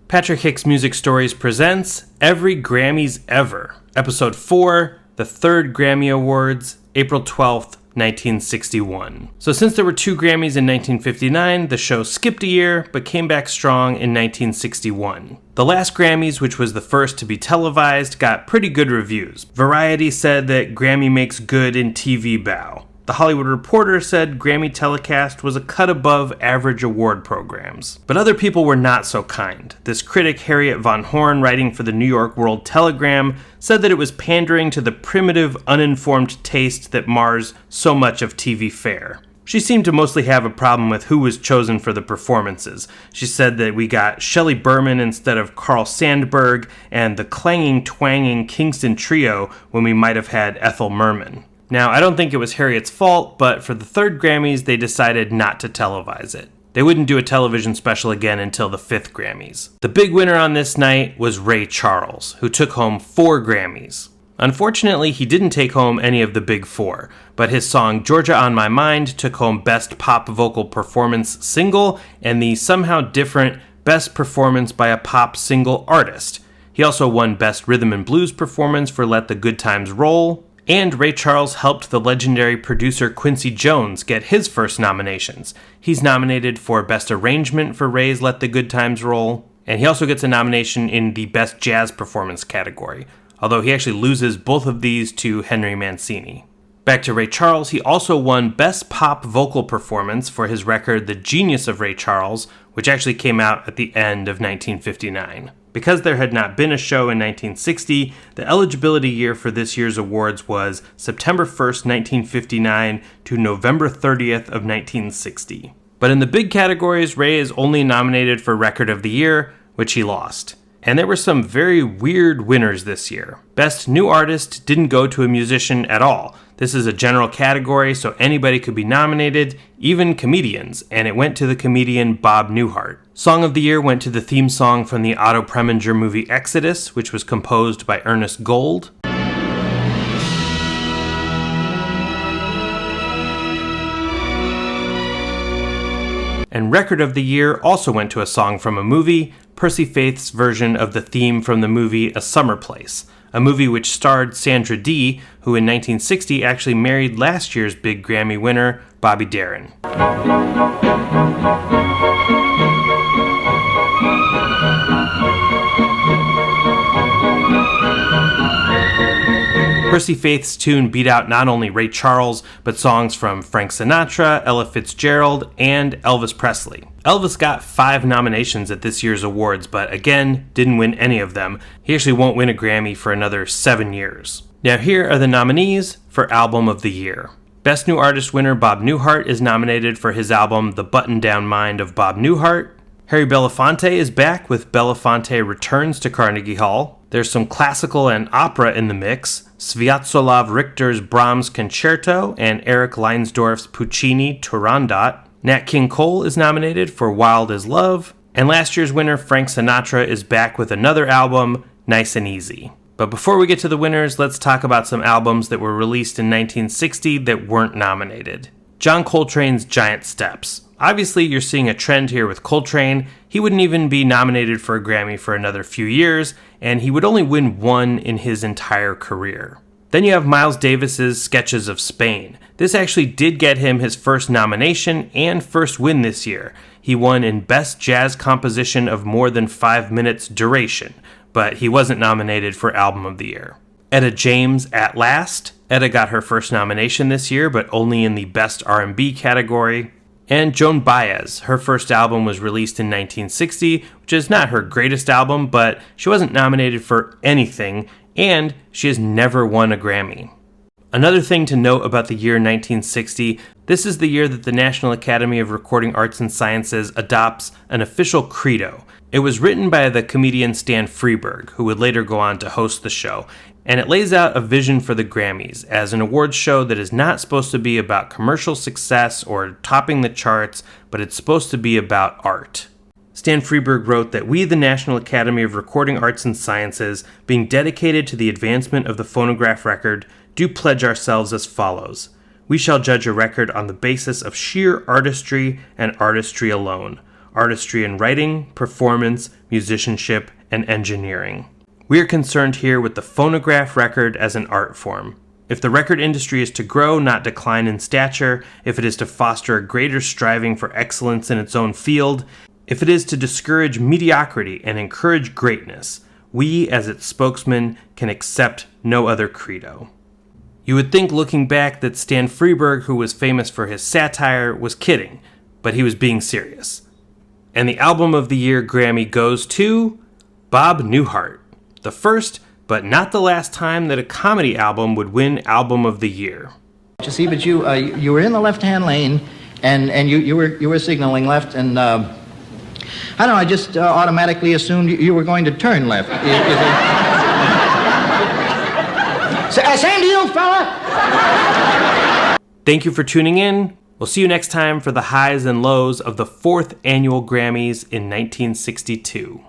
Patrick Hicks Music Stories presents Every Grammys Ever, Episode 4, the third Grammy Awards, April 12th, 1961. So since there were 2 Grammys in 1959, the show skipped a year, but came back strong in 1961. The last Grammys, which was the first to be televised, got pretty good reviews. Variety said that Grammy makes good in TV bow. The Hollywood Reporter said Grammy telecast was a cut above average award programs. But other people were not so kind. This critic, Harriet Von Horn, writing for the New York World Telegram, said that it was pandering to the primitive, uninformed taste that mars so much of TV fare. She seemed to mostly have a problem with who was chosen for the performances. She said that we got Shelley Berman instead of Carl Sandburg, and the clanging, twanging Kingston Trio when we might have had Ethel Merman. Now, I don't think it was Harriet's fault, but for the third Grammys, they decided not to televise it. They wouldn't do a television special again until the 5th Grammys. The big winner on this night was Ray Charles, who took home 4 Grammys. Unfortunately, he didn't take home any of the big 4, but his song Georgia on My Mind took home Best Pop Vocal Performance Single and the somehow different Best Performance by a Pop Single Artist. He also won Best Rhythm and Blues Performance for Let the Good Times Roll, and Ray Charles helped the legendary producer Quincy Jones get his first nominations. He's nominated for Best Arrangement for Ray's Let the Good Times Roll, and he also gets a nomination in the Best Jazz Performance category, although he actually loses both of these to Henry Mancini. Back to Ray Charles, he also won Best Pop Vocal Performance for his record The Genius of Ray Charles, which actually came out at the end of 1959. Because there had not been a show in 1960, the eligibility year for this year's awards was September 1st, 1959 to November 30th of 1960. But in the big categories, Ray is only nominated for Record of the Year, which he lost. And there were some very weird winners this year. Best New Artist didn't go to a musician at all. This is a general category, so anybody could be nominated, even comedians, and it went to the comedian Bob Newhart. Song of the Year went to the theme song from the Otto Preminger movie Exodus, which was composed by Ernest Gold. And Record of the Year also went to a song from a movie, Percy Faith's version of the theme from the movie A Summer Place, a movie which starred Sandra Dee, who in 1960 actually married last year's big Grammy winner, Bobby Darin. Percy Faith's tune beat out not only Ray Charles, but songs from Frank Sinatra, Ella Fitzgerald, and Elvis Presley. Elvis got 5 nominations at this year's awards, but again, didn't win any of them. He actually won't win a Grammy for another 7 years. Now here are the nominees for Album of the Year. Best New Artist winner Bob Newhart is nominated for his album The Button-Down Mind of Bob Newhart. Harry Belafonte is back with Belafonte Returns to Carnegie Hall. There's some classical and opera in the mix. Sviatoslav Richter's Brahms Concerto and Eric Leinsdorf's Puccini Turandot. Nat King Cole is nominated for Wild as Love. And last year's winner Frank Sinatra is back with another album, Nice and Easy. But before we get to the winners, let's talk about some albums that were released in 1960 that weren't nominated. John Coltrane's Giant Steps. Obviously, you're seeing a trend here with Coltrane. He wouldn't even be nominated for a Grammy for another few years, and he would only win 1 in his entire career. Then you have Miles Davis's Sketches of Spain. This actually did get him his first nomination and first win this year. He won in Best Jazz Composition of More Than 5 Minutes Duration, but he wasn't nominated for Album of the Year. Etta James, At Last. Etta got her first nomination this year, but only in the Best R&B category. And Joan Baez, her first album was released in 1960, which is not her greatest album, but she wasn't nominated for anything, and she has never won a Grammy. Another thing to note about the year 1960, this is the year that the National Academy of Recording Arts and Sciences adopts an official credo. It was written by the comedian Stan Freberg, who would later go on to host the show, and it lays out a vision for the Grammys as an awards show that is not supposed to be about commercial success or topping the charts, but it's supposed to be about art. Stan Freberg wrote that we, the National Academy of Recording Arts and Sciences, being dedicated to the advancement of the phonograph record, do pledge ourselves as follows. We shall judge a record on the basis of sheer artistry and artistry alone. artistry in writing, performance, musicianship, and engineering. We are concerned here with the phonograph record as an art form. If the record industry is to grow, not decline in stature, if it is to foster a greater striving for excellence in its own field, if it is to discourage mediocrity and encourage greatness, we, as its spokesmen, can accept no other credo. You would think, looking back, that Stan Freberg, who was famous for his satire, was kidding, but he was being serious. And the Album of the Year Grammy goes to Bob Newhart, the first but not the last time that a comedy album would win Album of the Year. You see, but you were in the left-hand lane, and you were signaling left, and I don't know, I just automatically assumed you were going to turn left. Same deal, fella! Thank you for tuning in. We'll see you next time for the highs and lows of the 4th annual Grammys in 1962.